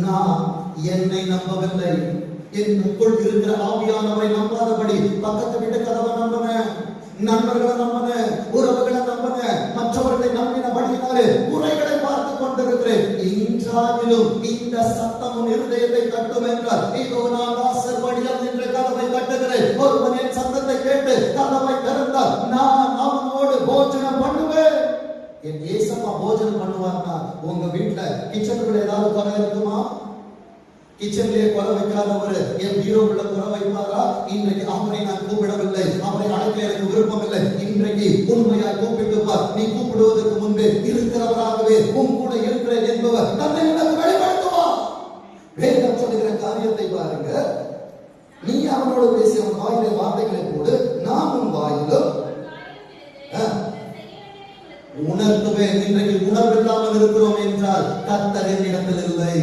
நான் என்னை நம்பவில்லை, என்னுக்குள் இருக்கிற ஆவியானவரை நம்பாதபடி பக்கத்து வீட்டு கதவை நம்பினேன், நண்பர்களை நம்பினேன், உறவுகளை நம்பினேன், மற்றவர்களை நம்பினபடியினாலே குறைகளை பார்த்து கொண்டிருக்கிறேன். இன்றாகிலும் இந்த சத்தம் உன் இருதயத்தை தட்டும் என்றால், இதோ நான் வாசற்படியில் நின்ற கதவை தட்டுகிறேன். ஒருவன் என் சத்தத்தை கேட்டு கதவை திறந்தால் நான் அவனோடு போஜனம் பண்ணுவேன். என் ஏசப்பா போஜனம் பண்ணுவார்னா உங்க வீட்டுல கிச்சனுக்குள்ள ஏதாவது குறை இருக்குமா? கிச்சன்லயே குறை வைக்காதவர் என் பீரோவுள்ள குறை வைப்பாரா? இன்றைக்கு அவரை நான் கூப்பிடவில்லை, அவரை அழைக்க எனக்கு விருப்பம் இல்லை. இன்றைக்கு உண்மையாய் கூப்பிட்டுப்பார். நீ கூப்பிடுவதற்கு முன்பே இருக்கிறவராகவே உன் கூட இருக்கிறேன் என்பவர் தன்னை உனக்கு வெளிப்படுத்துவார். வேதம் சொல்லுகிற காரியத்தை பாருங்க. நீ அவனோடு பேசிய அவன் வாயிலே வார்த்தைகளை போடு, நான் உன் வாயிலும் உணர்த்துவேன். இன்றைக்கு உணர்வில்லாமல் இருக்கிறோம் என்றால் கர்த்தர் என்னிடத்தில் இல்லை.